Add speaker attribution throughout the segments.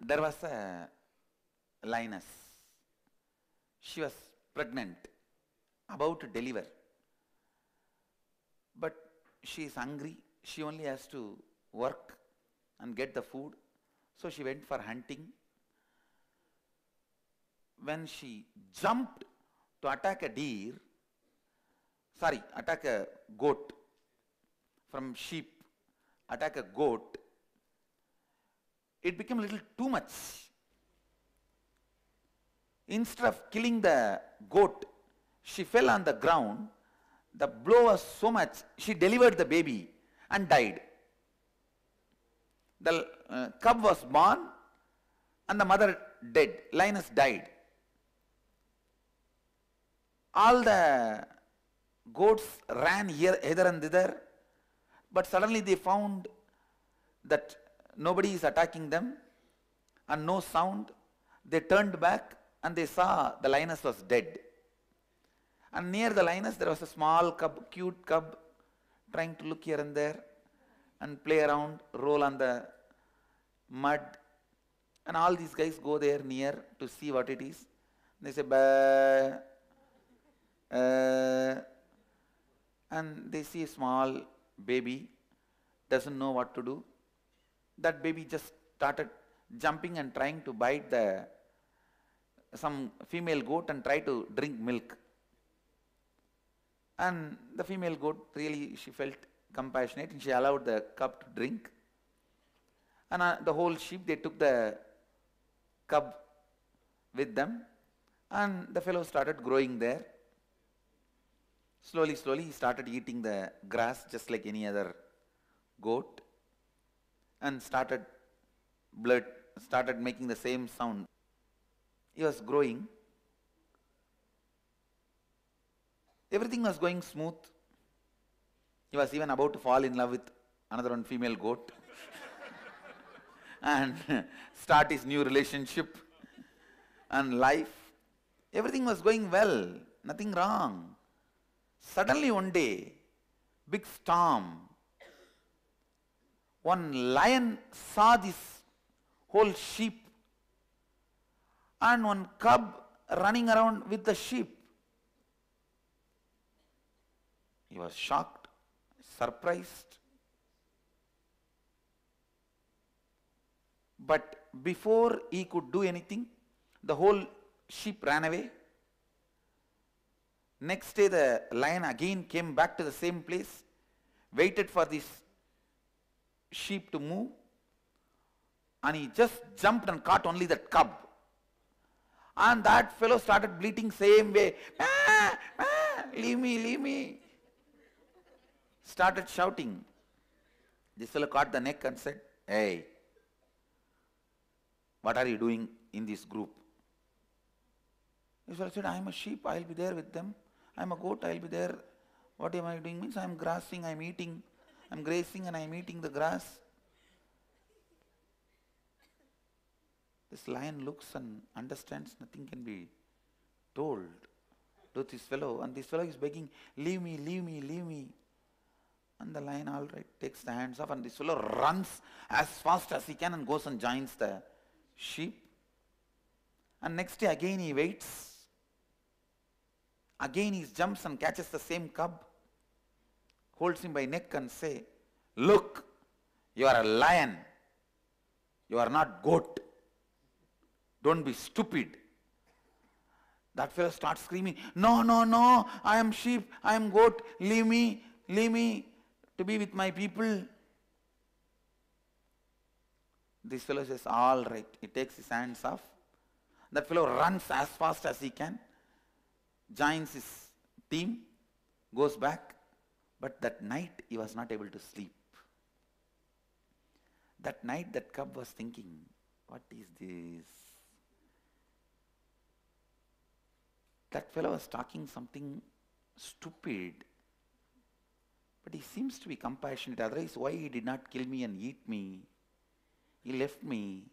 Speaker 1: There was a lioness. She was pregnant, about to deliver. But she is hungry. She only has to work and get the food. So she went for hunting. When she jumped to attack a attack a goat from sheep, attack a goat, it became a little too much. Instead of killing the goat, she fell on the ground. The blow was so much, she delivered the baby and died. The cub was born and the mother dead. Lioness died. All the goats ran here, hither and thither, but suddenly they found that nobody is attacking them and no sound. They turned back and they saw the lioness was dead. And near the lioness there was a small cub, cute cub, trying to look here and there and play around, roll on the mud. And all these guys go there near to see what it is. They say, bah, and they see a small baby, doesn't know what to do. That baby just started jumping and trying to bite some female goat and try to drink milk. And the female goat, really, she felt compassionate and she allowed the cub to drink. And the whole sheep, they took the cub with them, and the fellow started growing there. Slowly, slowly, he started eating the grass just like any other goat, and started making the same sound. He was growing. Everything was going smooth. He was even about to fall in love with another one female goat and start his new relationship and life. Everything was going well, nothing wrong. Suddenly one day, big storm. One lion saw this whole sheep and one cub running around with the sheep. He was shocked, surprised. But before he could do anything, the whole sheep ran away. Next day the lion again came back to the same place, waited for this sheep to move, and he just jumped and caught only that cub. And that fellow started bleating same way. Ah, ah, leave me, leave me. Started shouting. This fellow caught the neck and said, hey, what are you doing in this group? This fellow said, I am a sheep, I will be there with them. I am a goat, I will be there. What am I doing? Means I am grassing, I am eating, I am grazing and I am eating the grass. This lion looks and understands nothing can be told to this fellow, and this fellow is begging, leave me, leave me, leave me. And the lion, all right, takes the hands off, and this fellow runs as fast as he can and goes and joins the sheep. And next day again he waits. Again he jumps and catches the same cub, holds him by neck and say, look, you are a lion, you are not goat. Don't be stupid. That fellow starts screaming, no, no, no, I am sheep, I am goat, leave me to be with my people. This fellow says, all right. He takes his hands off. That fellow runs as fast as he can, joins his team, goes back. But that night he was not able to sleep. That night that cub was thinking, what is this? That fellow was talking something stupid. But he seems to be compassionate. Otherwise, why he did not kill me and eat me? He left me.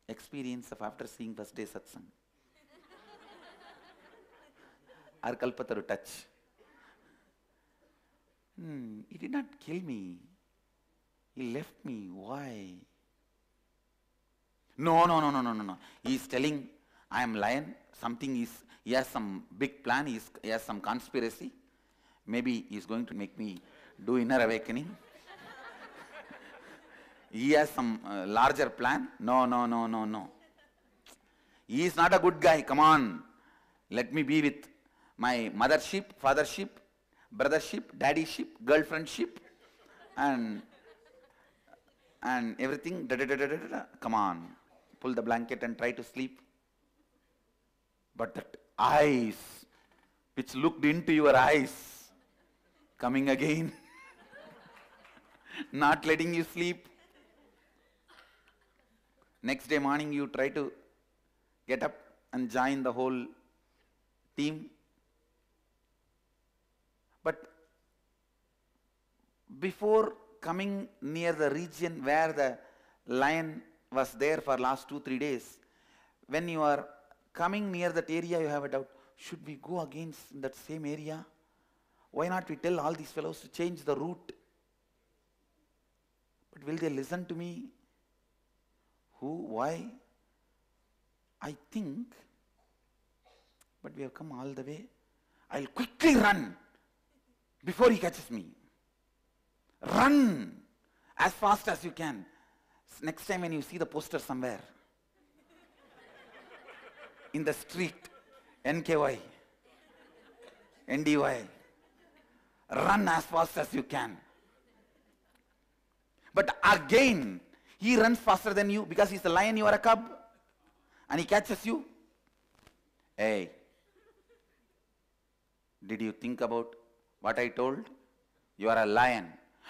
Speaker 1: Experience of after seeing first day satsang. Our Kalpataru touch. He did not kill me. He left me. Why? No, no, no, no, no, no, no. He is telling, I am lion. Something is, he has some big plan. He has some conspiracy. Maybe he is going to make me do inner awakening. He has some larger plan. No, no, no, no, no. He is not a good guy. Come on. Let me be with my mother sheep, father sheep, brother sheep, daddy sheep, girlfriend sheep, and everything. Da, da, da, da, da, da. Come on. Pull the blanket and try to sleep. But that eyes, which looked into your eyes, coming again, not letting you sleep. Next day morning you try to get up and join the whole team. But before coming near the region where the lion was there for last 2-3 days, when you are coming near that area, you have a doubt, should we go against that same area? Why not we tell all these fellows to change the route? But will they listen to me? Who? Why? I think, but we have come all the way. I'll quickly run before he catches me. Run as fast as you can. Next time when you see the poster somewhere, in the street, NKY, NDY, run as fast as you can. But again, he runs faster than you because he's a lion, you are a cub, and he catches you. Hey, did you think about what I told? You are a lion.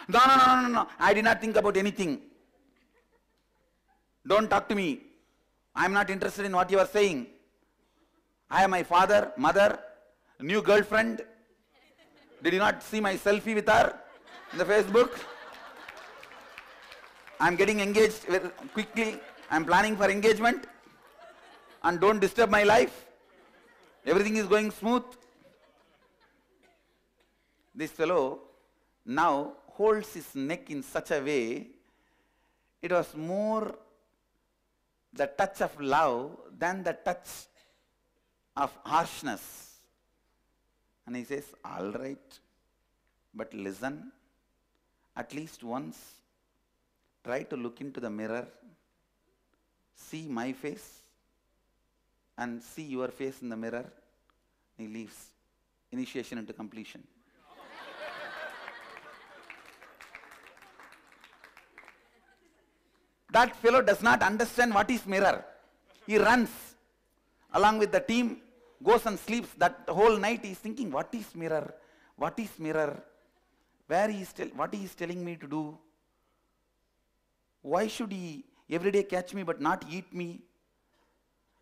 Speaker 1: No, no, no, no, no, I did not think about anything. Don't talk to me. I am not interested in what you are saying. I am my father, mother, new girlfriend. Did you not see my selfie with her in the Facebook? I am getting engaged quickly. I am planning for engagement. And don't disturb my life. Everything is going smooth. This fellow now holds his neck in such a way, it was more the touch of love than the touch of harshness. And he says, all right, but listen, at least once, try to look into the mirror, see my face, and see your face in the mirror. He leaves. Initiation into completion. That fellow does not understand what is mirror. He runs along with the team, goes and sleeps. That whole night he is thinking, what is mirror? What is mirror? What he is telling me to do? Why should he every day catch me but not eat me?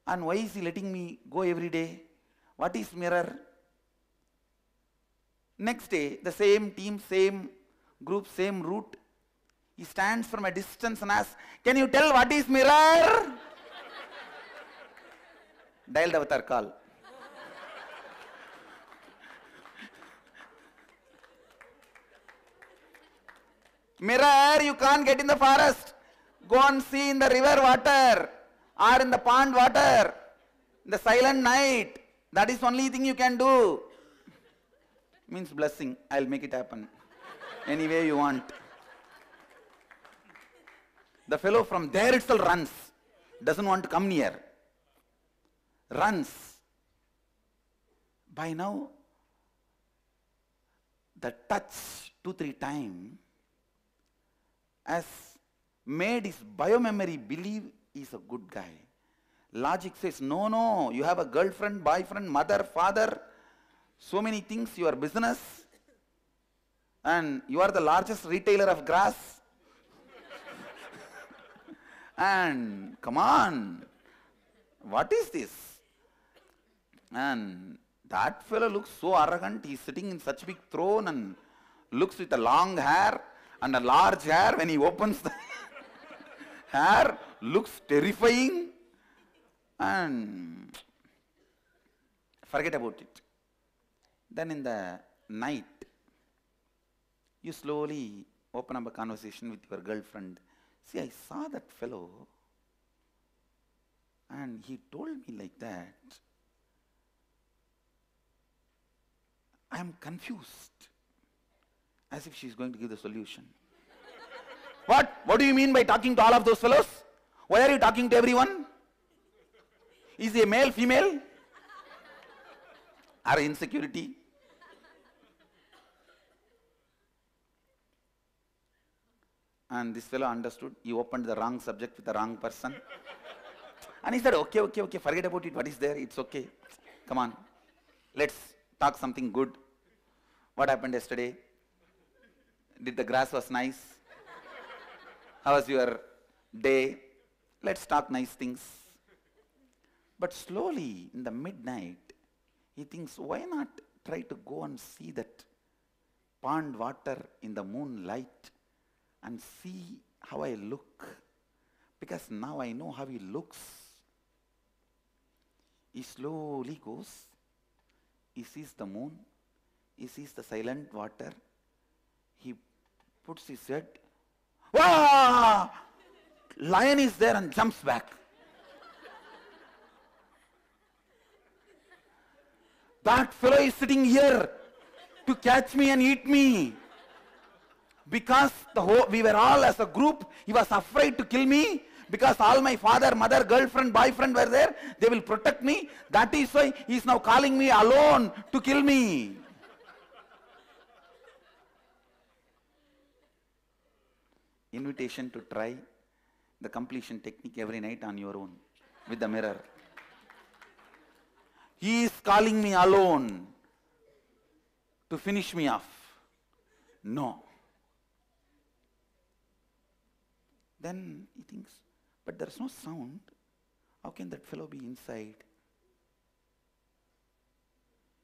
Speaker 1: And why is he letting me go every day? What is mirror? Next day, the same team, same group, same route. He stands from a distance and asks, can you tell what is mirror? Dialed avatar call. Mirror, you can't get in the forest. Go and see in the river water or in the pond water. The silent night. That is the only thing you can do. Means blessing. I'll make it happen. Any way you want. The fellow from there itself runs. Doesn't want to come near. Runs. By now, the touch 2-3 times has made his biomemory believe he's a good guy. Logic says, no, no, you have a girlfriend, boyfriend, mother, father, so many things, your business, and you are the largest retailer of grass. And come on, what is this? And that fellow looks so arrogant. He's sitting in such big throne and looks with a long hair and a large hair. When he opens the hair, looks terrifying. And forget about it. Then in the night, you slowly open up a conversation with your girlfriend. See, I saw that fellow And he told me like that. I am confused. As if she's going to give the solution. What? What do you mean by talking to all of those fellows? Why are you talking to everyone? Is he a male, female? Or insecurity? And this fellow understood. He opened the wrong subject with the wrong person. And he said, okay, forget about it. What is there? It's okay. Come on. Let's talk something good. What happened yesterday? Did the grass was nice? How was your day? Let's talk nice things. But slowly, in the midnight, he thinks, why not try to go and see that pond water in the moonlight and see how I look? Because now I know how he looks. He slowly goes. He sees the moon. He sees the silent water. He puts his head. Wah! Lion is there and jumps back. That fellow is sitting here to catch me and eat me. Because we were all as a group, he was afraid to kill me. Because all my father, mother, girlfriend, boyfriend were there. They will protect me. That is why he is now calling me alone to kill me. Invitation to try the completion technique every night on your own with the mirror. He is calling me alone to finish me off. No. Then he thinks, but there is no sound. How can that fellow be inside?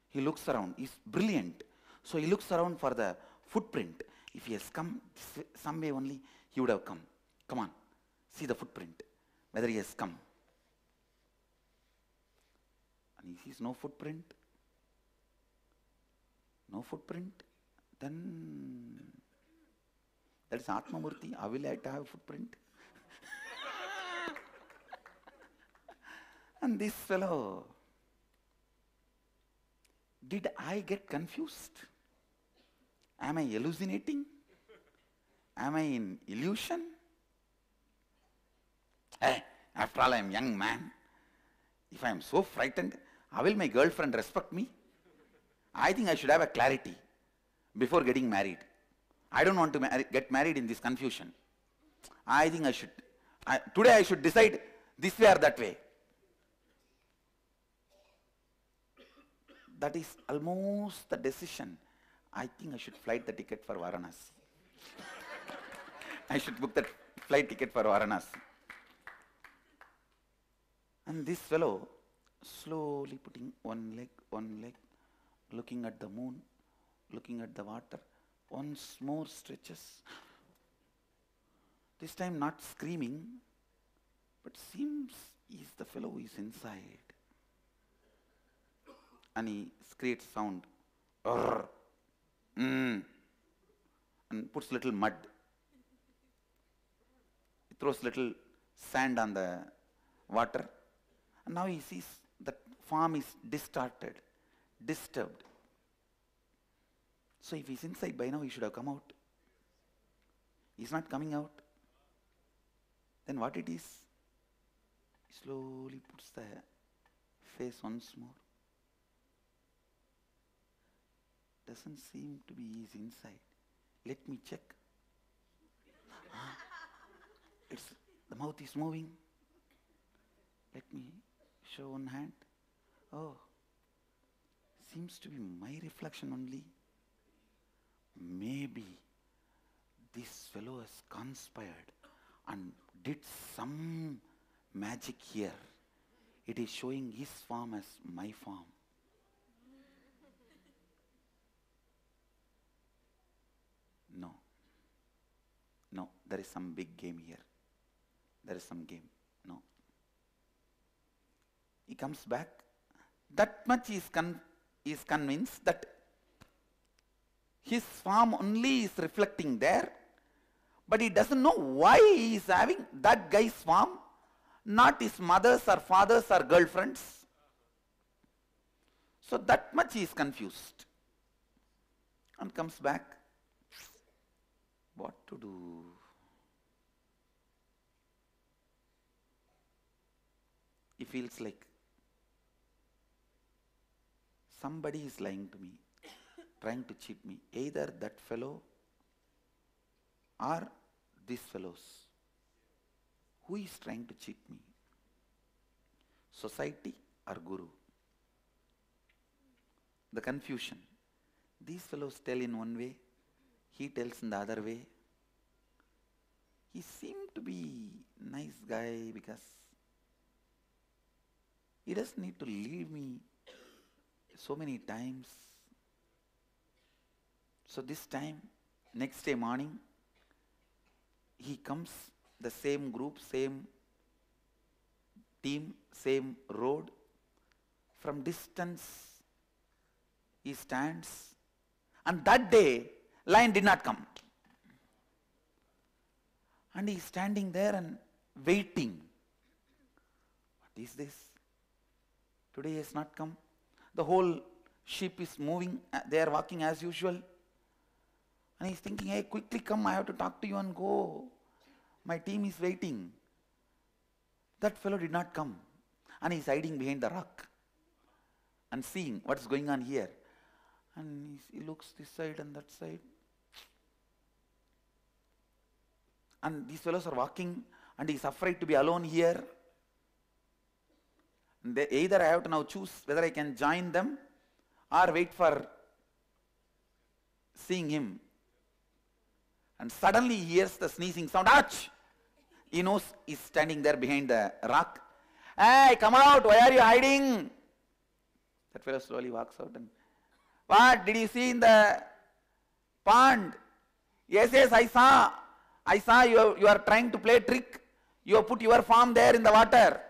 Speaker 1: He looks around. He's brilliant. So he looks around for the footprint. If he has come some way only, he would have come. Come on, see the footprint, whether he has come. And he sees no footprint. No footprint. Then that is Atmamurti. I will like to have a footprint. And this fellow, did I get confused? Am I hallucinating? Am I in illusion? Hey, after all, I am a young man. If I am so frightened, how will my girlfriend respect me? I think I should have a clarity before getting married. I don't want to get married in this confusion. I think I should. Today I should decide this way or that way. That is almost the decision. I think I should flight the ticket for Varanasi. I should book that flight ticket for Varanasi. And this fellow, slowly putting one leg, looking at the moon, looking at the water, once more stretches. This time not screaming, but seems the fellow is inside. And he creates sound. And puts little mud. He throws little sand on the water. And now he sees that form is distorted, disturbed. So if he's inside by now, he should have come out. He's not coming out. Then what it is? He slowly puts the face once more. Doesn't seem to be his inside. Let me check. The mouth is moving. Let me show one hand. Oh, seems to be my reflection only. Maybe this fellow has conspired and did some magic here. It is showing his form as my form. No, there is some big game here. There is some game. No. He comes back. That much is convinced that his form only is reflecting there, but he doesn't know why he is having that guy's form, not his mothers or fathers or girlfriends. So that much he is confused. And comes back. What to do? He feels like somebody is lying to me, trying to cheat me. Either that fellow or these fellows. Who is trying to cheat me? Society or Guru? The confusion. These fellows tell in one way, he tells in the other way. He seemed to be a nice guy because he doesn't need to leave me so many times. So this time, next day morning, he comes, the same group, same team, same road. From distance, he stands. And that day, lion did not come. And he is standing there and waiting. What is this? Today he has not come. The whole sheep is moving. They are walking as usual. And he is thinking, hey, quickly come. I have to talk to you and go. My team is waiting. That fellow did not come. And he is hiding behind the rock and seeing what is going on here. And he looks this side and that side. And these fellows are walking and he is afraid to be alone here. And either I have to now choose whether I can join them or wait for seeing him. And suddenly he hears the sneezing sound. Ouch! He knows he's standing there behind the rock. Hey, come out! Why are you hiding? That fellow slowly walks out and, what? Did you see in the pond? Yes, yes, I saw. I saw you are trying to play a trick. You have put your farm there in the water.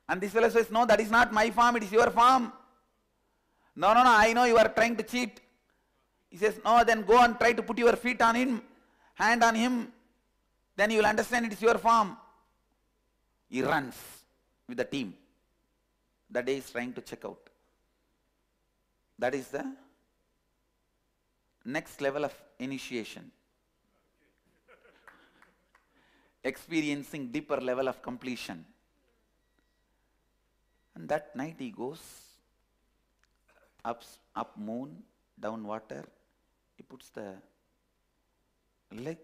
Speaker 1: And this fellow says, no, that is not my farm, it is your farm. No, I know you are trying to cheat. He says, no, then go and try to put your feet on him, hand on him. Then you will understand it is your farm. He runs with the team. That day he is trying to check out. That is the next level of initiation. Experiencing deeper level of completion. And that night he goes up moon, down water. He puts the leg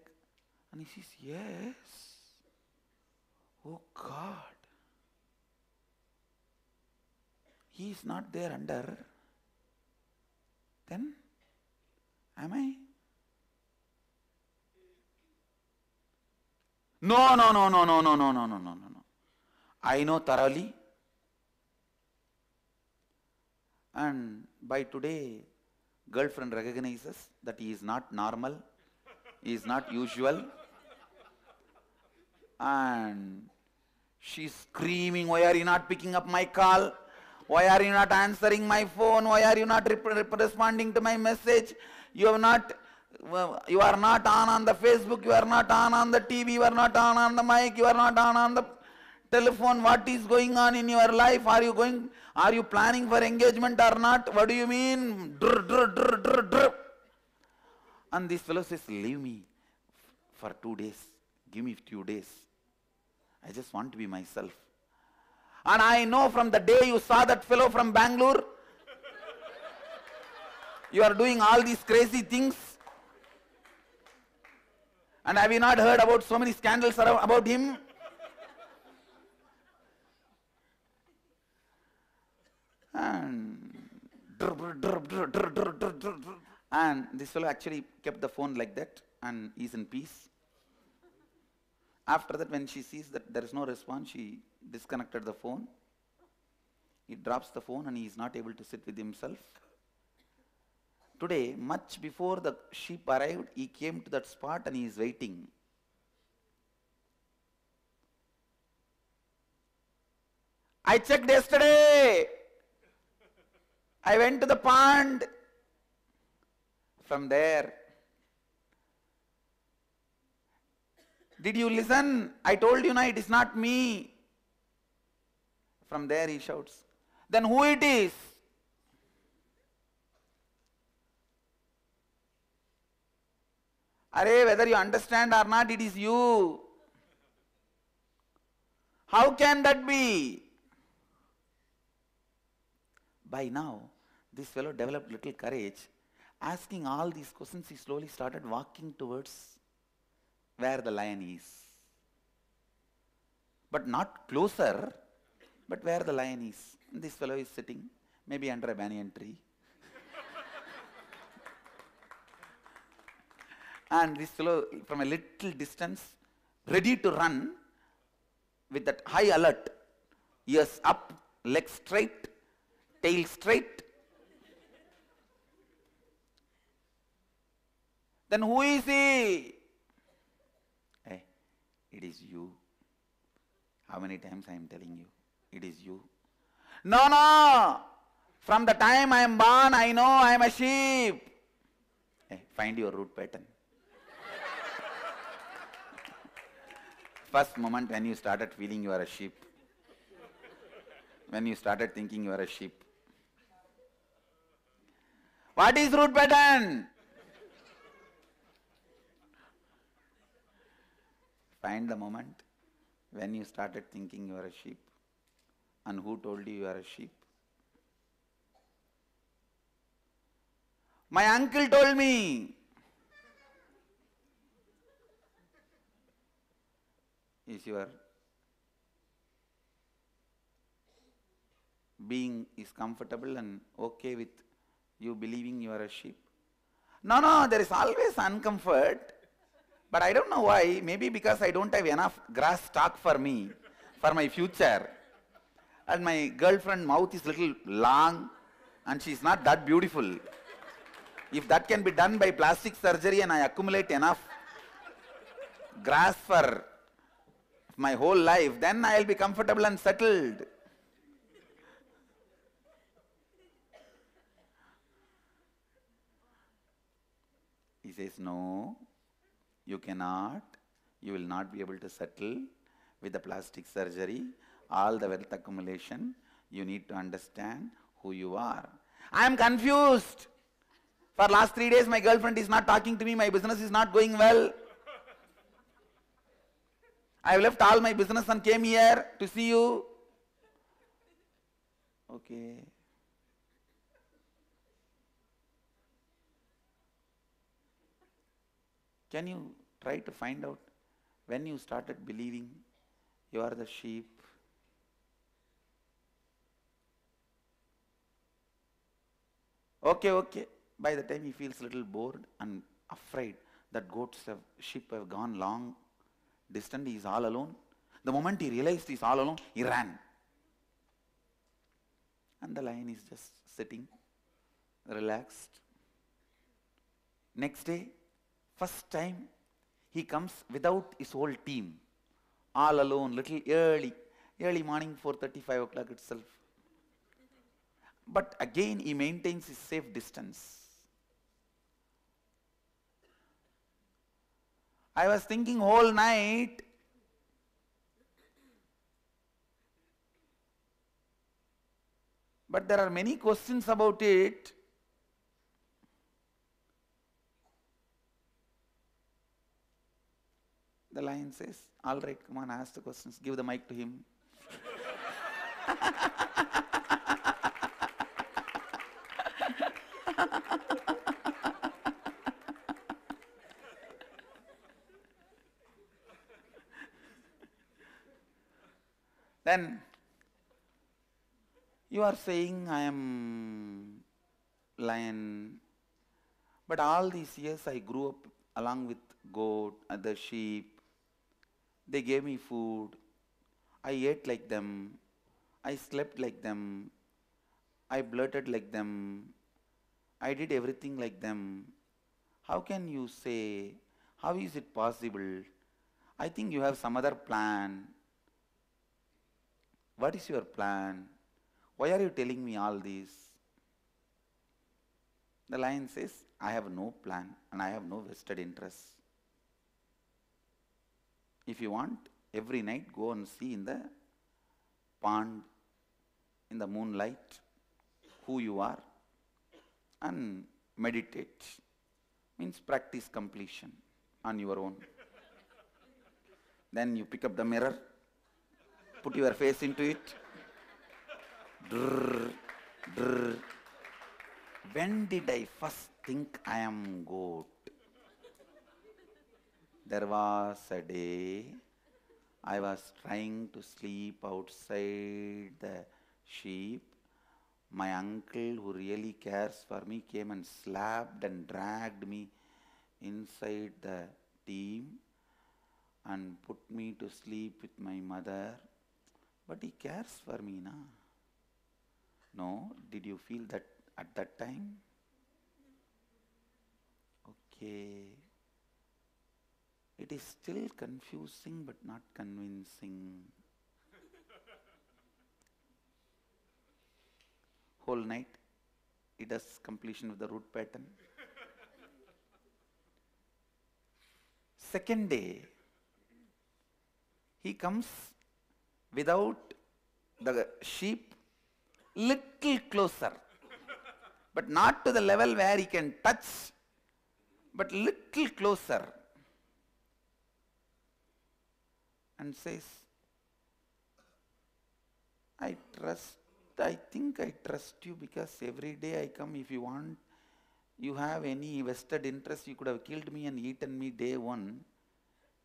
Speaker 1: and he says, yes. Oh God. He is not there under. Then, am I? No. I know thoroughly. And by today, girlfriend recognizes that he is not normal, he is not usual. And she's screaming, why are you not picking up my call? Why are you not answering my phone? Why are you not responding to my message? You are not on the Facebook, you are not on the TV, you are not on the mic, you are not on the telephone. What is going on in your life? Are you planning for engagement or not? What do you mean? Drr. And this fellow says, leave me for 2 days. Give me 2 days. I just want to be myself. And I know from the day you saw that fellow from Bangalore, you are doing all these crazy things. And have you not heard about so many scandals about him? And this fellow actually kept the phone like that and is in peace. After that, when she sees that there is no response, she disconnected the phone. He drops the phone and he is not able to sit with himself. Today, much before the sheep arrived, he came to that spot and he is waiting. I checked yesterday. I went to the pond. From there, Did you listen? I told you, no, it is not me. From there he shouts, then who it is? Arey, whether you understand or not, it is you. How can that be? By now, this fellow developed little courage. Asking all these questions, he slowly started walking towards where the lion is. But not closer, but where the lion is. This fellow is sitting, maybe under a banyan tree. And this fellow, from a little distance, ready to run, with that high alert, ears up, legs straight, tail straight. Then who is he? Hey, it is you. How many times I am telling you? It is you. No, no. From the time I am born, I know I am a sheep. Hey, find your root pattern. First moment when you started feeling you are a sheep. When you started thinking you are a sheep. What is root pattern? Find the moment when you started thinking you are a sheep. And who told you you are a sheep? My uncle told me. Is your being is comfortable and okay with you believing you are a sheep? No, no, there is always uncomfort. But I don't know why. Maybe because I don't have enough grass stock for me, for my future. And my girlfriend's mouth is little long and she is not that beautiful. If that can be done by plastic surgery and I accumulate enough grass for my whole life, then I will be comfortable and settled. He says, no, you cannot. You will not be able to settle with the plastic surgery, all the wealth accumulation. You need to understand who you are. I am confused. For last 3 days, my girlfriend is not talking to me. My business is not going well. I have left all my business and came here to see you. Okay. Can you try to find out when you started believing you are the sheep? Okay. By the time he feels a little bored and afraid that sheep have gone long distance, he is all alone. The moment he realized he is all alone, he ran. And the lion is just sitting, relaxed. Next day, first time, he comes without his whole team, all alone, little early morning, 4:30, 5 o'clock itself. But again, he maintains his safe distance. I was thinking whole night, but there are many questions about it. The lion says, all right, come on, ask the questions. Give the mic to him. Then you are saying I am lion, but all these years I grew up along with goat, other sheep. They gave me food. I ate like them. I slept like them. I blurted like them. I did everything like them. How can you say, how is it possible? I think you have some other plan. What is your plan? Why are you telling me all this? The lion says, I have no plan and I have no vested interest. If you want, every night go and see in the pond, in the moonlight, who you are, and meditate. Means practice completion on your own. Then you pick up the mirror, put your face into it. Drrr, drrr. When did I first think I am goat? There was a day I was trying to sleep outside the sheep. My uncle, who really cares for me, came and slapped and dragged me inside the team and put me to sleep with my mother. But he cares for me, na? No? Did you feel that at that time? Okay. It is still confusing but not convincing. Whole night it does completion of the root pattern. Second day, he comes without the sheep, little closer, but not to the level where he can touch, but little closer, and says, I think I trust you because every day I come. If you want, you have any vested interest, you could have killed me and eaten me day one.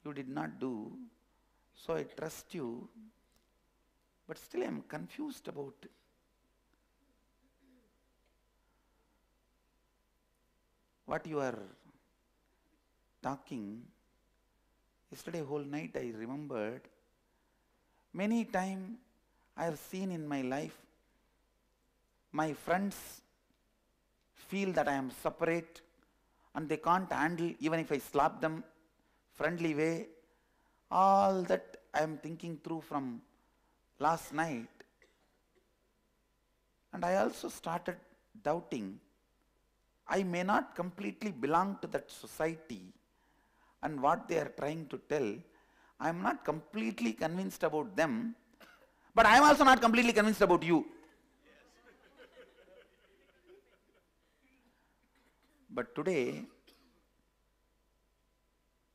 Speaker 1: You did not do. So I trust you. But still I am confused about what you are talking. Yesterday whole night I remembered many times I have seen in my life my friends feel that I am separate and they can't handle even if I slap them friendly way. All that I am thinking through from last night. And I also started doubting I may not completely belong to that society and what they are trying to tell. I am not completely convinced about them, but I am also not completely convinced about you. But today,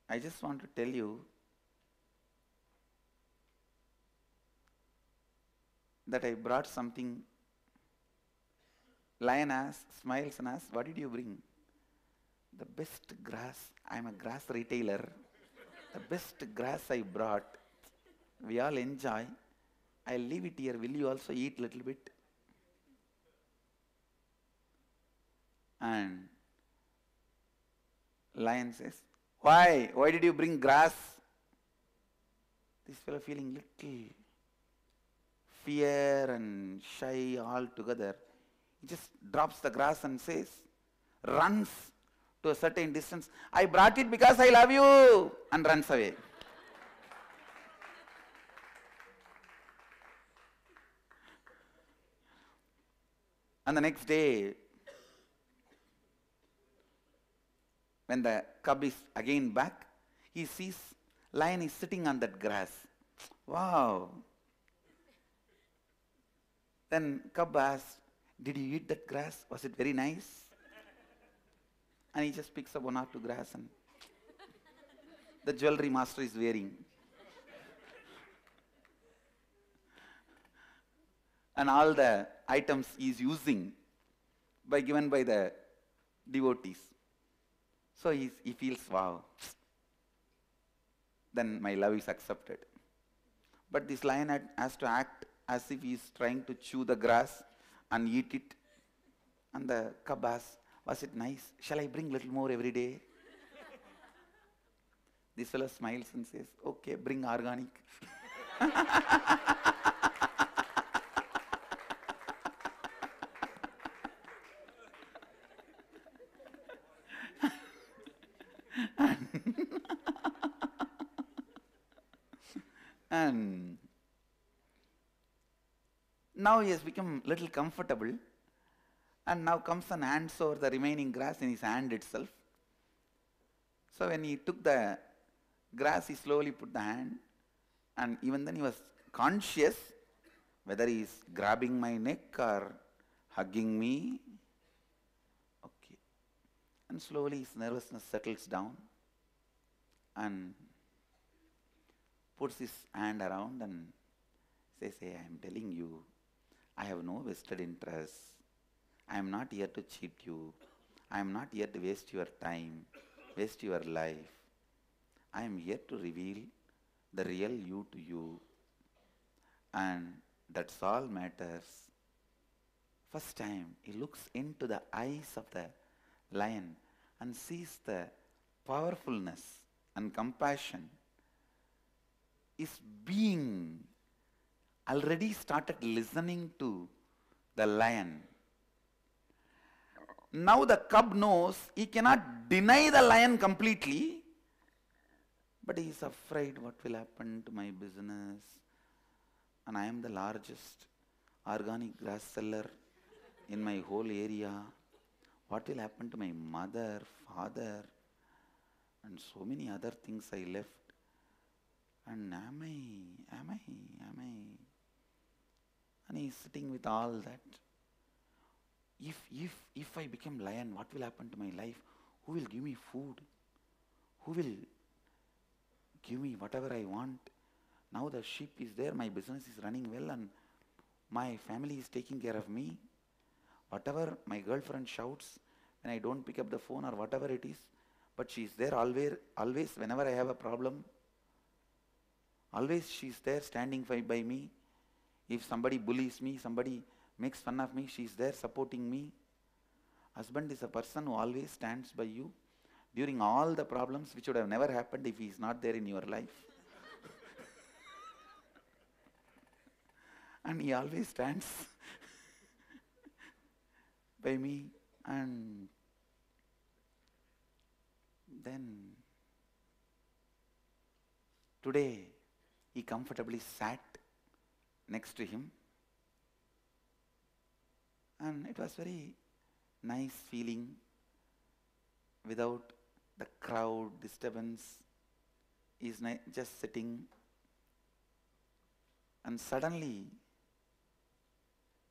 Speaker 1: I just want to tell you that I brought something. Lion asks, smiles and asks, what did you bring? The best grass. I am a grass retailer. The best grass I brought. We all enjoy. I'll leave it here. Will you also eat a little bit? And Lion says, why? Why did you bring grass? This fellow feeling little fear and shy all together. He just drops the grass and says, runs to a certain distance, I brought it because I love you, and runs away. And the next day, when the cub is again back, he sees lion is sitting on that grass. Wow. Then cub asks, did you eat that grass? Was it very nice? And he just picks up one or two grass and the jewelry master is wearing. And all the items he is using given by the devotees. So he feels, wow, then my love is accepted. But this lion has to act as if he is trying to chew the grass and eat it. And the cub asks, was it nice? Shall I bring little more every day? This fellow smiles and says, okay, bring organic. And now he has become little comfortable, and now comes and hands over the remaining grass in his hand itself. So when he took the grass, he slowly put the hand, and even then he was conscious whether he is grabbing my neck or hugging me. Okay. And slowly his nervousness settles down and puts his hand around and says, hey, I am telling you, I have no vested interest. I am not here to cheat you. I am not here to waste your time, waste your life. I am here to reveal the real you to you. And that's all matters. First time he looks into the eyes of the lion and sees the powerfulness and compassion. His being already started listening to the lion. Now the cub knows he cannot deny the lion completely, but he is afraid what will happen to my business. And I am the largest organic grass seller in my whole area. What will happen to my mother, father, and so many other things I left? And am I? And he is sitting with all that. If I become lion, what will happen to my life? Who will give me food? Who will give me whatever I want? Now the sheep is there, my business is running well, and my family is taking care of me. Whatever my girlfriend shouts when I don't pick up the phone or whatever it is, but she is there always whenever I have a problem. Always she is there standing by me. If somebody bullies me, somebody makes fun of me, she is there supporting me. Husband is a person who always stands by you during all the problems which would have never happened if he is not there in your life. And he always stands by me. And then today he comfortably sat next to him, and it was very nice feeling without the crowd disturbance. He's just sitting, and suddenly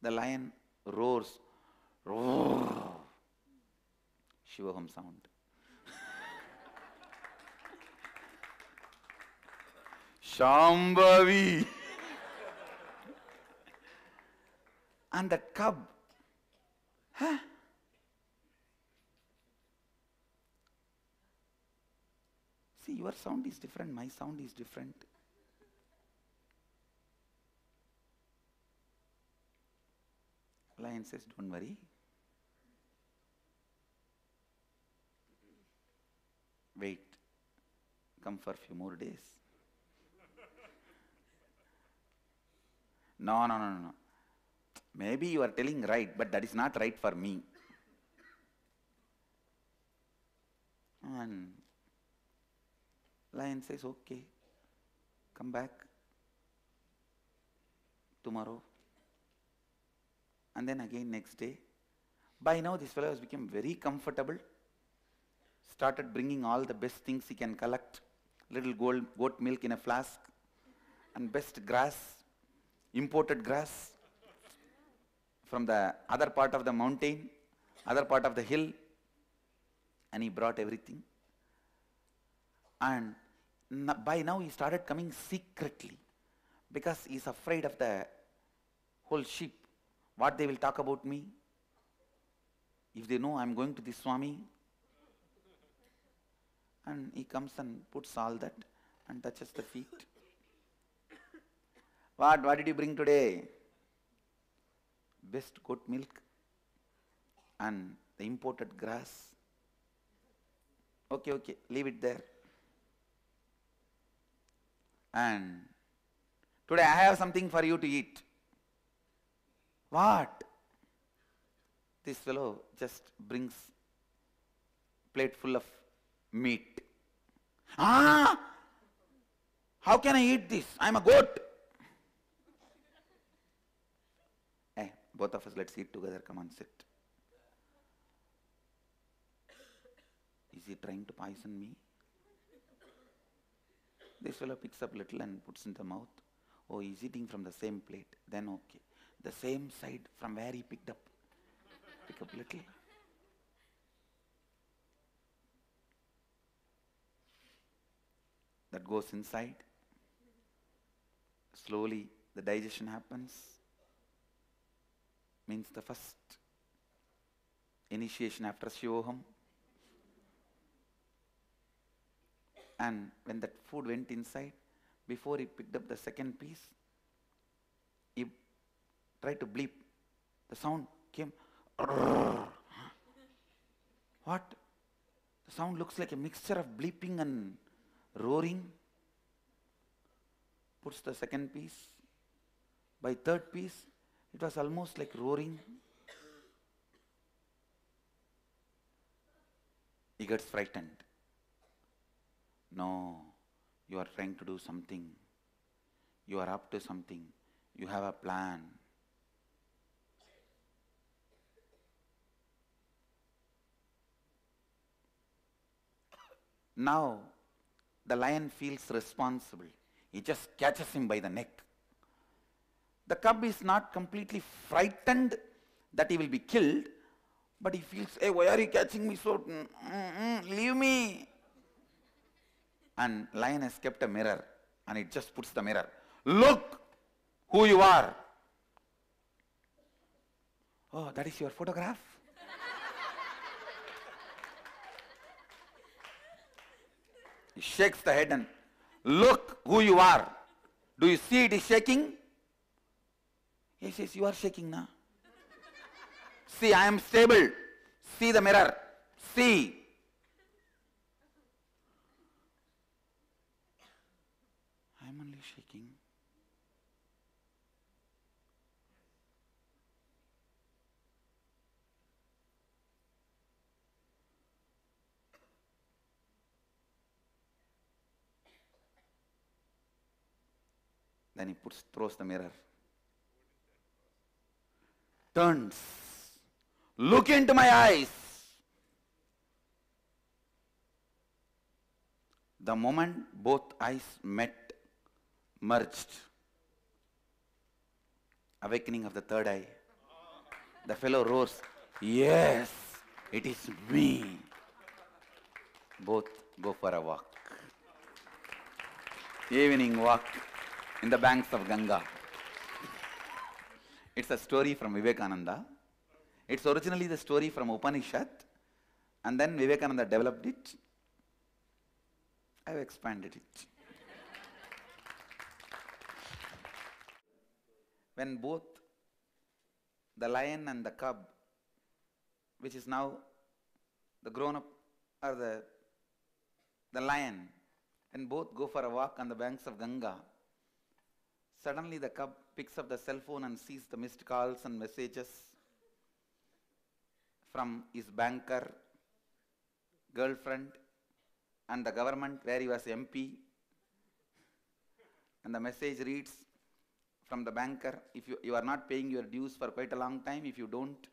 Speaker 1: the lion roars, roar, Shivaham sound. Shambhavi. And the cub, see, your sound is different, my sound is different. Lion says, don't worry. Wait, come for a few more days. No. Maybe you are telling right, but that is not right for me. And lion says, okay, come back tomorrow. And then again next day. By now this fellow has become very comfortable, started bringing all the best things he can collect, little goat milk in a flask, and best grass, imported grass from the other part of the mountain, other part of the hill, and he brought everything. And by now he started coming secretly because he is afraid of the whole sheep. What they will talk about me if they know I am going to this Swami. And he comes and puts all that and touches the feet. What did you bring today? Best goat milk and the imported grass. Okay, leave it there. And today I have something for you to eat. What? This fellow just brings plate full of meat. How can I eat this? I am a goat. Both of us, let's eat together. Come on, sit. Is he trying to poison me? This fellow picks up little and puts in the mouth. Oh, he's eating from the same plate. Then okay. The same side from where he picked up. Pick up little. That goes inside. Slowly the digestion happens. Means the first initiation after Shivoham. And when that food went inside, before he picked up the second piece, he tried to bleep. The sound came. What? The sound looks like a mixture of bleeping and roaring. Puts the second piece. By third piece, it was almost like roaring. He gets frightened. No, you are trying to do something. You are up to something. You have a plan. Now, the lion feels responsible. He just catches him by the neck. The cub is not completely frightened that he will be killed, but he feels, hey, why are you catching me so? Leave me. And lion has kept a mirror, and it just puts the mirror. Look who you are. Oh, that is your photograph? He shakes the head and, look who you are. Do you see it is shaking? He says, you are shaking now. See, I am stable. See the mirror. See. I am only shaking. Then he throws the mirror. Turns. Look into my eyes. The moment both eyes met, merged. Awakening of the third eye. The fellow roars, yes, it is me. Both go for a walk. Evening walk in the banks of Ganga. It's a story from Vivekananda. It's originally the story from Upanishad, and then Vivekananda developed it. I've expanded it. When both the lion and the cub, which is now the grown-up, or the lion, and both go for a walk on the banks of Ganga, suddenly the cub picks up the cell phone and sees the missed calls and messages from his banker, girlfriend, and the government where he was MP. And the message reads from the banker, if you are not paying your dues for quite a long time, if you don't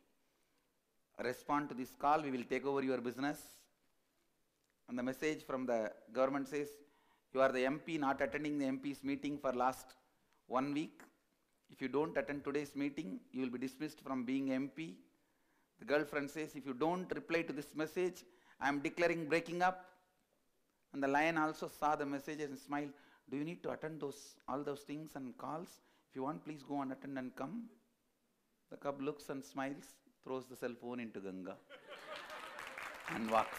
Speaker 1: respond to this call, we will take over your business. And the message from the government says, you are the MP not attending the MP's meeting for last 1 week. If you don't attend today's meeting, you will be dismissed from being MP. The girlfriend says, if you don't reply to this message, I am declaring breaking up. And the lion also saw the message and smiled. Do you need to attend all those things and calls? If you want, please go and attend and come. The cub looks and smiles, throws the cell phone into Ganga and walks.